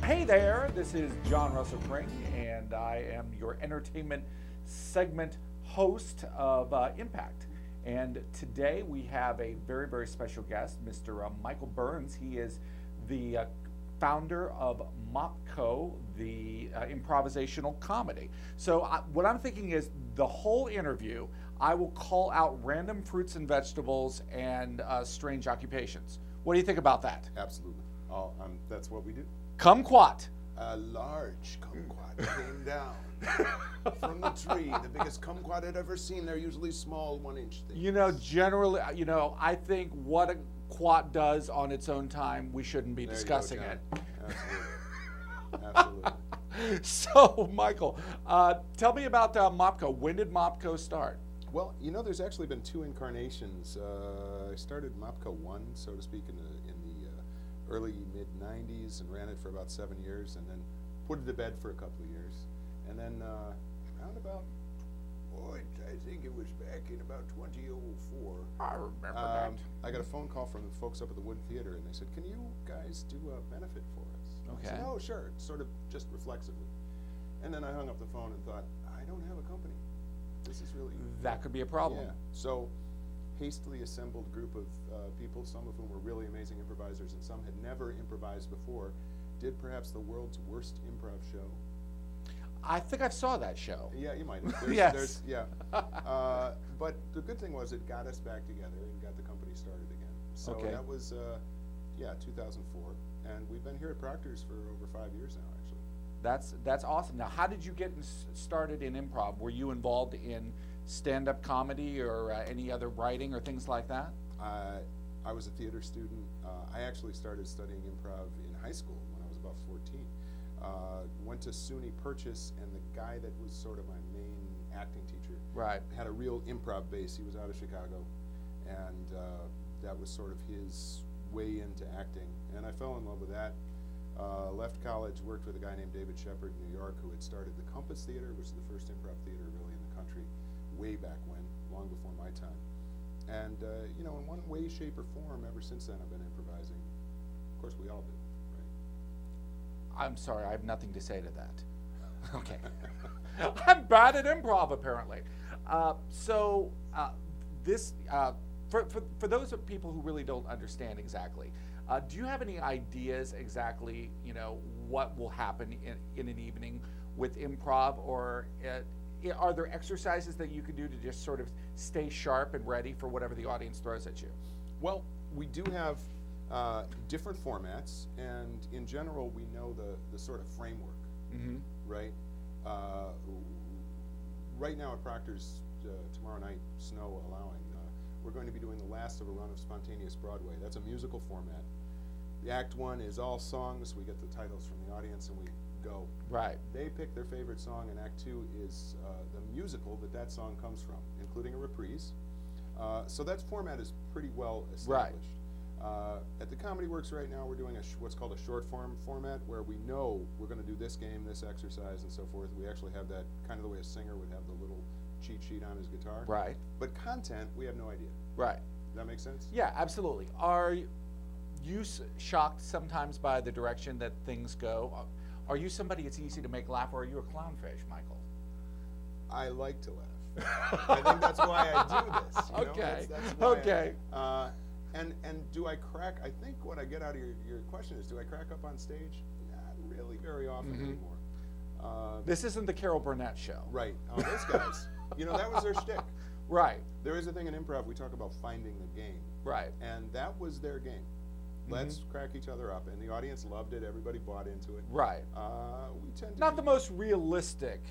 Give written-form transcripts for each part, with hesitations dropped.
Hey there, this is John Russell Cring, and I am your entertainment segment host of Impact. And today we have a very, very special guest, Mr. Michael Burns. He is the founder of MOPCO, the improvisational comedy. So what I'm thinking is the whole interview, I will call out random fruits and vegetables and strange occupations. What do you think about that? Absolutely. That's what we do. Kumquat. A large kumquat came down from the tree. The biggest kumquat I'd ever seen. They're usually small 1-inch things. You know, generally, I think what a quat does on its own time, we shouldn't be discussing it. Absolutely. Absolutely. So, Michael, tell me about MOPCO. When did MOPCO start? Well, you know, there's actually been 2 incarnations. I started MOPCO 1, so to speak, in the early mid-90s and ran it for about 7 years, and then put it to bed for a couple of years. And then around about, I think it was back in about 2004. I remember that. I got a phone call from the folks up at the Wood Theater, and they said, "Can you guys do a benefit for us?" Okay. I said, "Oh, sure," sort of just reflexively. And then I hung up the phone and thought, I don't have a company. This is really... That could be a problem. Yeah. So, hastily assembled group of people, some of whom were really amazing improvisers and some had never improvised before, did perhaps the world's worst improv show. I think I saw that show. Yeah, you might have. Yes. Yeah. But the good thing was it got us back together and got the company started again. So Okay. that was, 2004. And we've been here at Proctors for over 5 years now, actually. That's awesome. Now, how did you get started in improv? Were you involved in stand-up comedy or any other writing or things like that? I was a theater student. I actually started studying improv in high school when I was about 14. Went to SUNY Purchase, and the guy that was sort of my main acting teacher had a real improv base. He was out of Chicago, and that was sort of his way into acting. And I fell in love with that. Left college, worked with a guy named David Shepard in New York who had started the Compass Theater, which is the first improv theater really in the country, way back when, long before my time. And, in one way, shape, or form, ever since then I've been improvising. Of course, we all do, right? I'm sorry, I have nothing to say to that. Okay. I'm bad at improv, apparently. For those of people who really don't understand exactly, do you have any ideas exactly, what will happen in an evening with improv, or are there exercises that you can do to just sort of stay sharp and ready for whatever the audience throws at you? Well, we do have different formats, and in general, we know the sort of framework, right? Right now at Proctors, tomorrow night, snow allowing, we're going to be doing the last of a run of Spontaneous Broadway. That's a musical format. The Act 1 is all songs. We get the titles from the audience, and we go. Right. They pick their favorite song, and Act 2 is the musical that song comes from, including a reprise. So that format is pretty well established. At the Comedy Works right now, we're doing what's called a short form format, where we know we're going to do this game, this exercise, and so forth. We actually have that kind of the way a singer would have the little cheat sheet on his guitar. Right. But content, we have no idea. Right. Does that make sense? Yeah, absolutely. Are you shocked sometimes by the direction that things go? Are you somebody it's easy to make laugh, or are you a clownfish, Michael? I like to laugh. I think that's why I do this. Okay. That's why Okay. And do I crack? I think what I get out of your question is, do I crack up on stage? Not really very often anymore. This isn't the Carol Burnett show. Right. Oh, those guys. That was their shtick. Right. There is a thing in improv, we talk about finding the game. Right. And that was their game. Let's crack each other up, and the audience loved it. Everybody bought into it. Right. We tend to not the most realistic,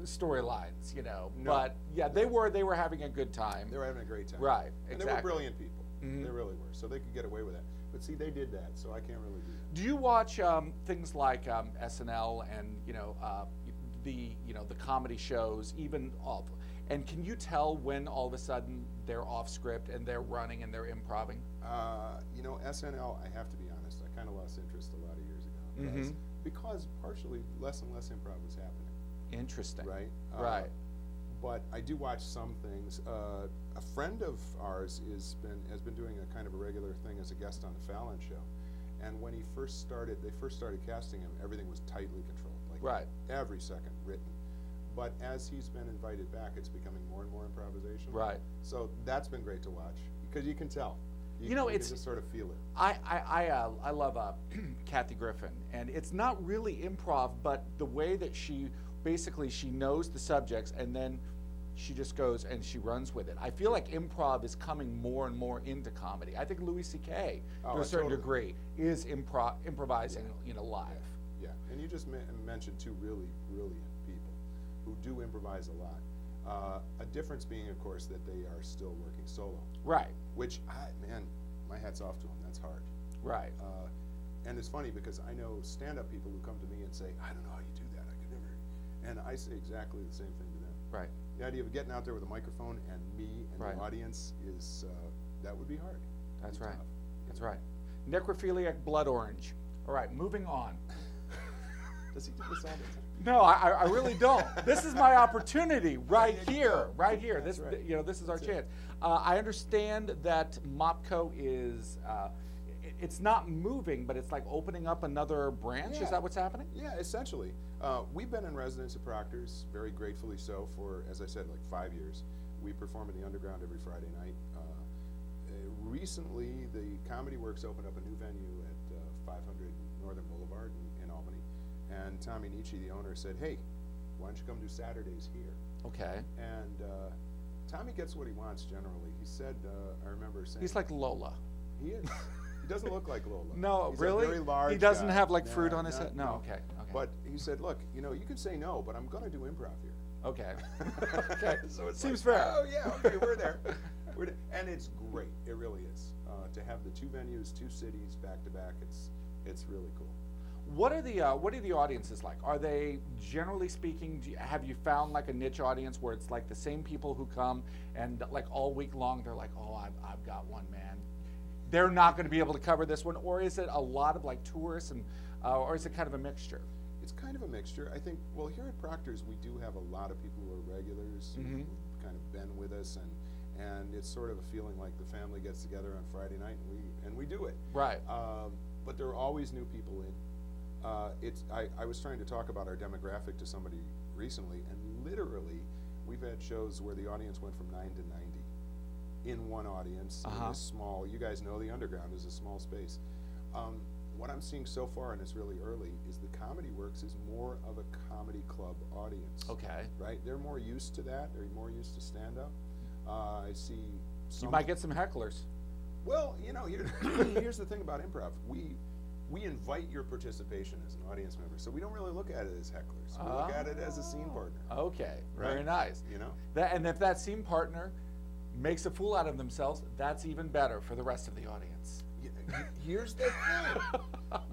storylines, No. but yeah, they were having a good time. They were having a great time. Right. And exactly. they were brilliant people. They really were. So they could get away with that. But see, they did that, so I can't really do that. Do you watch things like SNL and the comedy shows, even off? And can you tell when all of a sudden they're off script and they're running and they're improving? SNL, I have to be honest, I kind of lost interest a lot of years ago. Because partially less and less improv was happening. Interesting. Right? Right. But I do watch some things. A friend of ours has been doing a kind of a regular thing as a guest on the Fallon show. And when he first started, they first started casting him, everything was tightly controlled, like Right. every second written. But as he's been invited back, it's becoming more and more improvisation. Right. So that's been great to watch because you can tell. You know, you it's can just sort of feel it. I love Kathy Griffin, and it's not really improv, but the way that she basically she knows the subjects and then she just goes and she runs with it. I feel like improv is coming more and more into comedy. I think Louis C.K. to a certain degree is improvising, you know, live. Yeah, and you just mentioned two really brilliant people who do improvise a lot. A difference being, of course, that they are still working solo. Right. Which, man, my hat's off to them. That's hard. Right. And it's funny because I know stand-up people who come to me and say, I don't know how you do that. I could never. And I say exactly the same thing to them. Right. The idea of getting out there with a microphone and me and the audience is, that would be hard. That's It'd be right. tough. That's right. Necrophiliac blood orange. All right, moving on. Does he do this all the time? No, I really don't. This is my opportunity right here, right here. That's This, right. you know, this is our That's it. chance. I understand that MOPCO is, it's not moving, but it's like opening up another branch. Yeah. Is that what's happening? Yeah, essentially. We've been in residence at Proctors, very gratefully so, for, as I said, like 5 years. We perform in the Underground every Friday night. Recently, the Comedy Works opened up a new venue at 500 Northern Boulevard in Albany. And Tommy Nietzsche, the owner, said, hey, why don't you come do Saturdays here? Okay. And Tommy gets what he wants generally. He said, I remember saying... He's like Lola. He is. He doesn't look like Lola. No, He's really? a very large He doesn't guy. have like Nah, fruit on his not- head? No, okay. But he said, look, you know, you can say no, but I'm going to do improv here. Okay. Okay. So it Seems like, fair. Oh, yeah, okay, we're there. And it's great. It really is. To have the two venues, two cities back to back, it's really cool. What are the audiences like? Are they, generally speaking, have you found like a niche audience where it's like the same people who come and like all week long they're like, oh, I've got one, man. They're not going to be able to cover this one, or is it a lot of like tourists, and or is it kind of a mixture? It's kind of a mixture. I think, well, here at Proctors, we do have a lot of people who are regulars, who've kind of been with us, and it's sort of a feeling like the family gets together on Friday night and we do it. Right. But there are always new people in. I was trying to talk about our demographic to somebody recently, and literally, we've had shows where the audience went from 9 to 90 in one audience in this small. You guys know the Underground is a small space. What I'm seeing so far, and it's really early, is the Comedy Works is more of a comedy club audience. Okay. Right? They're more used to that. They're more used to stand-up. I see. You might get some hecklers. Well, you know, here's the thing about improv. We invite your participation as an audience member, so we don't really look at it as hecklers. We look at it as a scene partner. Okay, Right? very nice. You know? And if that scene partner makes a fool out of themselves, that's even better for the rest of the audience. Here's the thing.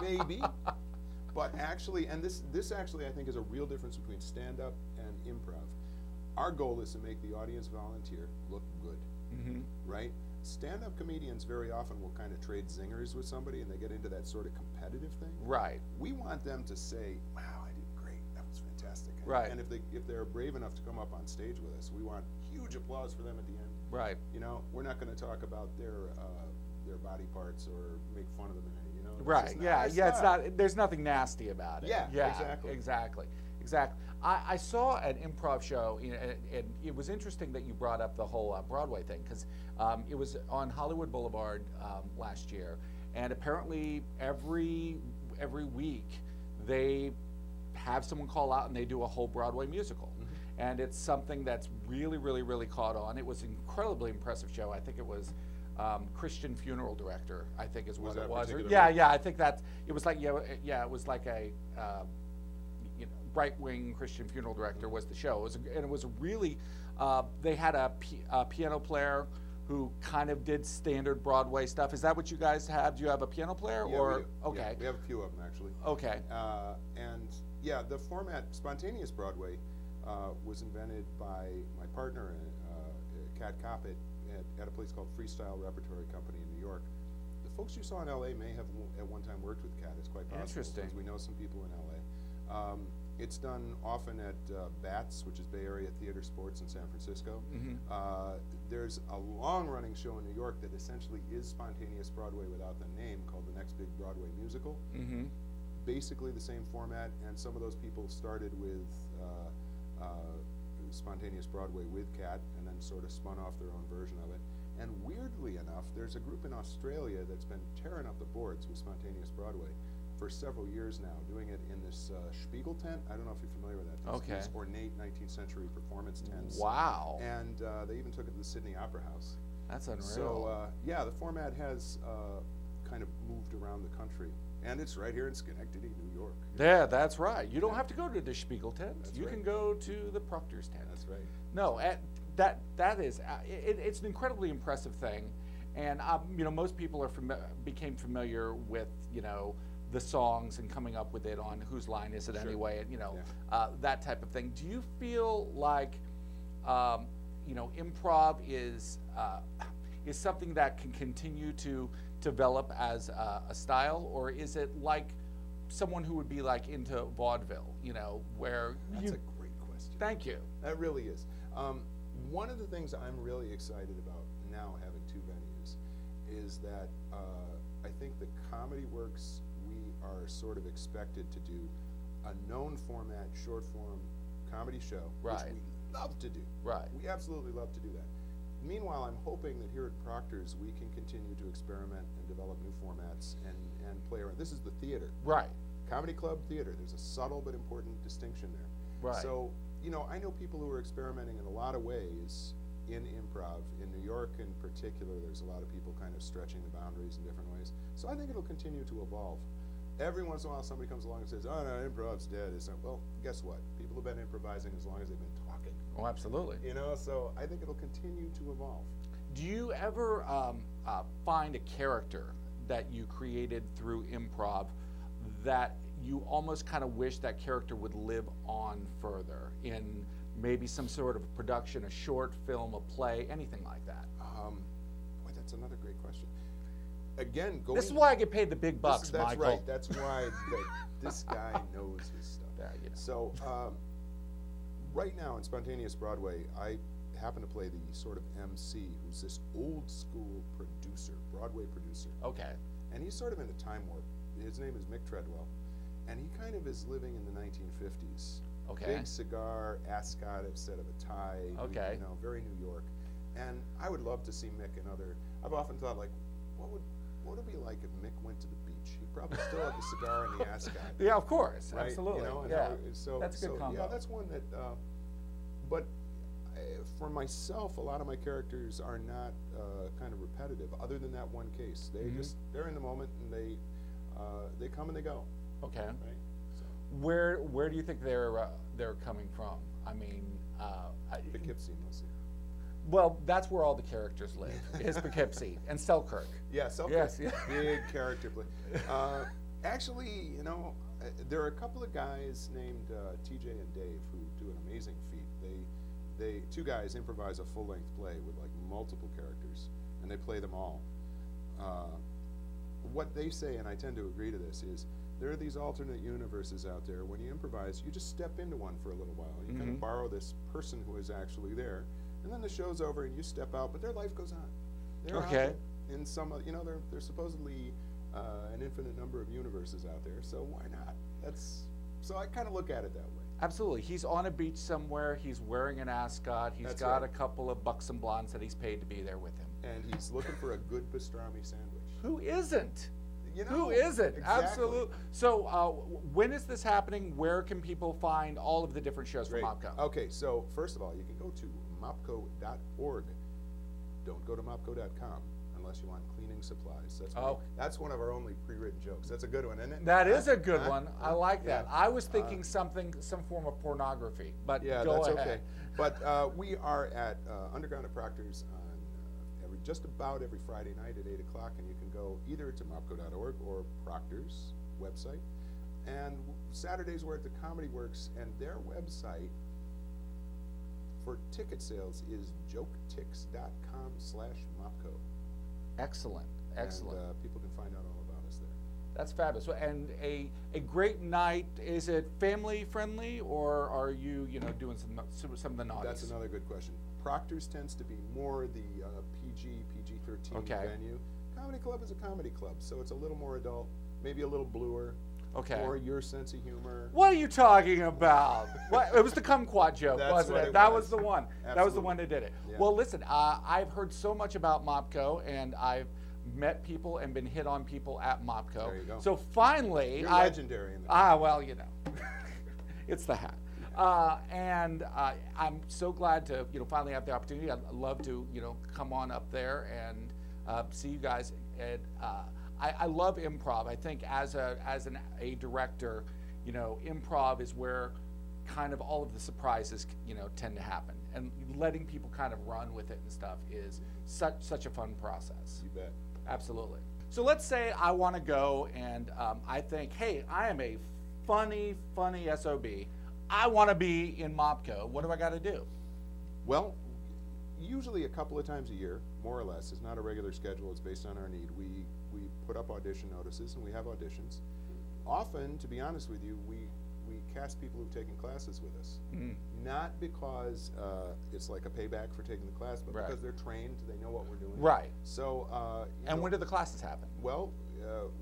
Maybe. But actually, and this actually I think is a real difference between stand-up and improv. Our goal is to make the audience volunteer look good, right? Stand-up comedians very often will kind of trade zingers with somebody and they get into that sort of competitive thing. Right. We want them to say, wow, I did great, that was fantastic. Right. And if they're brave enough to come up on stage with us, we want huge applause for them at the end. Right. You know, we're not going to talk about their body parts or make fun of them in any, you know. Right. Yeah. Yeah. It's not. There's nothing nasty about it. Yeah. Yeah. Exactly. Exactly. Exactly. I saw an improv show, and it was interesting that you brought up the whole Broadway thing, because it was on Hollywood Boulevard last year, and apparently every week they have someone call out and they do a whole Broadway musical. And it's something that's really, really, really caught on. It was an incredibly impressive show. I think it was Christian Funeral Director, I think is what it was. Yeah, I think that it was like it was like a right-wing Christian Funeral Director was the show. It was a really they had a piano player who kind of did standard Broadway stuff. Is that what you guys have? Do you have a piano player? Yeah, or we do. Okay, Yeah, we have a few of them actually. Okay. And yeah, the format spontaneous Broadway was invented by my partner, Kat Coppett, at a place called Freestyle Repertory Company in New York. The folks you saw in LA may have at one time worked with Kat. It's quite possible. Interesting. Because we know some people in LA. It's done often at BATS, which is Bay Area Theater Sports in San Francisco. There's a long-running show in New York that essentially is spontaneous Broadway without the name, called The Next Big Broadway Musical. Basically the same format, and some of those people started with spontaneous Broadway with Cat, and then sort of spun off their own version of it. And weirdly enough, there's a group in Australia that's been tearing up the boards with spontaneous Broadway for several years now, doing it in this Spiegel tent. I don't know if you're familiar with that. These ornate 19th century performance tents. Wow. And they even took it to the Sydney Opera House. That's unreal. So yeah, the format has kind of moved around the country. And it's right here in Schenectady, New York. Yeah, that's right. You don't have to go to the Spiegel tent. You can go to the Proctors tent. That's right. No, that is it's an incredibly impressive thing, and you know, most people are became familiar with, you know, the songs and coming up with it on Whose Line Is It Anyway, and you know, that type of thing. Do you feel like you know, improv is something that can continue to develop as a style, or is it like someone who would be like into vaudeville, you know, where That's a great question. Thank you. That really is. One of the things I'm really excited about now, having two venues, is that I think the Comedy Works, we are sort of expected to do a known format, short form comedy show, which we love to do. We absolutely love to do that. Meanwhile, I'm hoping that here at Proctors we can continue to experiment and develop new formats and play around. This is the theater. Comedy club theater. There's a subtle but important distinction there. So, you know, I know people who are experimenting in a lot of ways in improv. In New York in particular, there's a lot of people kind of stretching the boundaries in different ways. So I think it'll continue to evolve. Every once in a while somebody comes along and says, oh no, improv's dead. It's not. Well, guess what? People have been improvising as long as they've been talking. Oh, absolutely. You know, so I think it'll continue to evolve. Do you ever find a character that you created through improv that you almost kind of wish that character would live on further in maybe some sort of production, a short film, a play, anything like that? Boy, that's another great question. Again, this is why I get paid the big bucks, that's Michael. Right. That's why this guy knows his stuff. You know. So right now in Spontaneous Broadway, I happen to play the sort of MC who's this old school producer, Broadway producer. And he's sort of in a time warp. His name is Mick Treadwell, and he kind of is living in the 1950s. Big cigar, ascot instead of a tie. You know, very New York. And I would love to see Mick and other. I've often thought, like, what would it be like if Mick went to the beach? He'd probably still have the cigar and the ascot. Yeah, of course, right? absolutely. You know, and so that's a good combo. Yeah, that's one that. But for myself, a lot of my characters are not kind of repetitive. Other than that one case, they they're in the moment and they come and they go. Right? So. Where do you think they're coming from? I mean, Poughkeepsie mostly. Well, that's where all the characters live, is Poughkeepsie and Selkirk. Yeah, Selkirk. Yes, big character play. Actually, you know, there are a couple of guys named TJ and Dave who do an amazing feat. They two guys improvise a full-length play with like multiple characters, and they play them all. What they say, and I tend to agree to this, is there are these alternate universes out there. When you improvise, you just step into one for a little while. You kind of borrow this person who is actually there, and then the show's over and you step out, but their life goes on. They're out there in some, you know, there's supposedly an infinite number of universes out there, so why not? So I kind of look at it that way. Absolutely. He's on a beach somewhere, he's wearing an ascot, he's got a couple of buxom blondes that he's paid to be there with him. And he's looking for a good pastrami sandwich. Who isn't? You know, who isn't? Exactly. Absolutely. So when is this happening? Where can people find all of the different shows from MOPCO? Okay, so first of all, you can go to mopco.org. Don't go to mopco.com unless you want cleaning supplies. That's one of our only pre-written jokes. That's a good one, isn't it? That is a good one. I like that. I was thinking some form of pornography, but go ahead. Okay. But we are at Underground at Proctors on just about every Friday night at 8 o'clock, and you can go either to mopco.org or Proctors website. And Saturdays we're at the Comedy Works, and their website for ticket sales is joketix.com/mopco. Excellent. Excellent. And people can find out all about us there. That's fabulous. And a great night. Is it family friendly, or are you doing some of the naughties? That's another good question. Proctors tends to be more the PG-13 Okay. venue. Comedy club is a comedy club, so it's a little more adult, maybe a little bluer. Okay. Or your sense of humor. What are you talking about? What? It was the kumquat joke, That's wasn't what it? it That was. was the one. Absolutely. That was the one that did it. Yeah. Well, listen, I've heard so much about MOPCO, and I've met people and been hit on people at MOPCO. There you go. So finally, You're legendary in that. Well, it's the hat. And I'm so glad to Mm-hmm. finally have the opportunity. I'd love to come on up there and see you guys. And I love improv. I think as a director, improv is where kind of all of the surprises tend to happen, and letting people kind of run with it and stuff is such a fun process. You bet. Absolutely. So let's say I want to go and I think, hey, I am a funny SOB. I want to be in MOPCO. What do I got to do? Well, usually a couple of times a year, more or less. It's not a regular schedule. It's based on our need. We put up audition notices, and we have auditions. Often, to be honest with you, we cast people who've taken classes with us. Not because it's like a payback for taking the class, but Right. because they're trained, they know what we're doing. Right. So, And when do the classes happen? Well,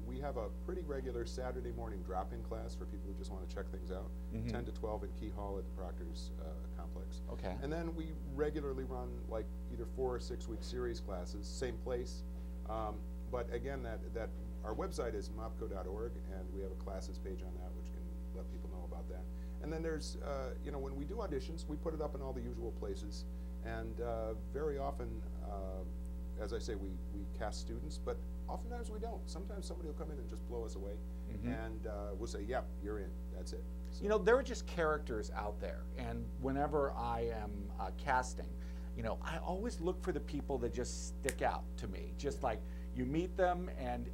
we have a pretty regular Saturday morning drop-in class for people who just want to check things out, 10 to 12 in Key Hall at the Proctors complex. Okay. And then we regularly run like either 4 or 6 week series classes, same place. But again, that our website is mopco.org, and we have a classes page on that which can let people know about that. And then there's, when we do auditions, we put it up in all the usual places. And very often, as I say, we cast students, but oftentimes we don't. Sometimes somebody will come in and just blow us away, and we'll say, yep, you're in, that's it. So There are just characters out there, and whenever I am casting, I always look for the people that just stick out to me. Just like you meet them, and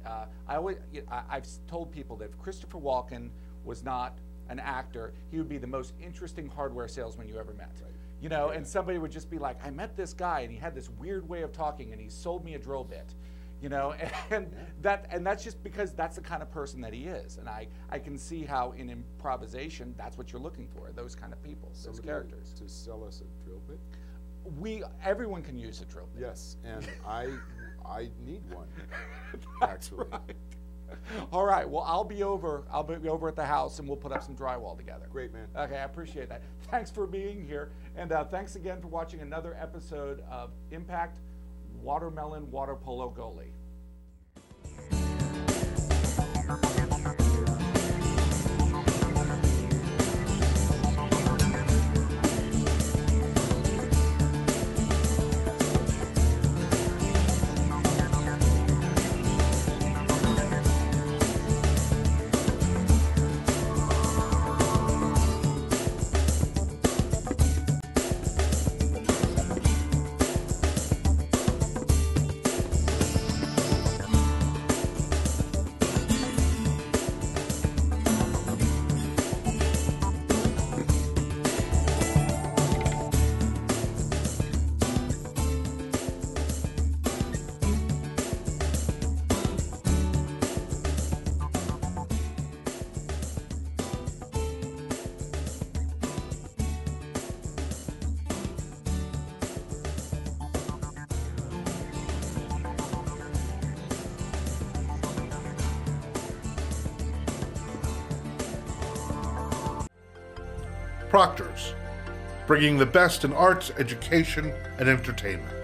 I've told people that if Christopher Walken was not an actor, he would be the most interesting hardware salesman you ever met. Right. And somebody would just be like, I met this guy, and he had this weird way of talking, and he sold me a drill bit. And that's just because that's the kind of person that he is. And I can see how in improvisation, that's what you're looking for, those kind of people, those somebody characters. to sell us a drill bit? Everyone can use a drill bit. Yes, and I need one, actually. Right. All right, well, I'll be over at the house, and we'll put up some drywall together. Great, man. Okay, I appreciate that. Thanks for being here, and thanks again for watching another episode of Impact Watermelon Water Polo Goalie. Proctors, bringing the best in arts, education, and entertainment.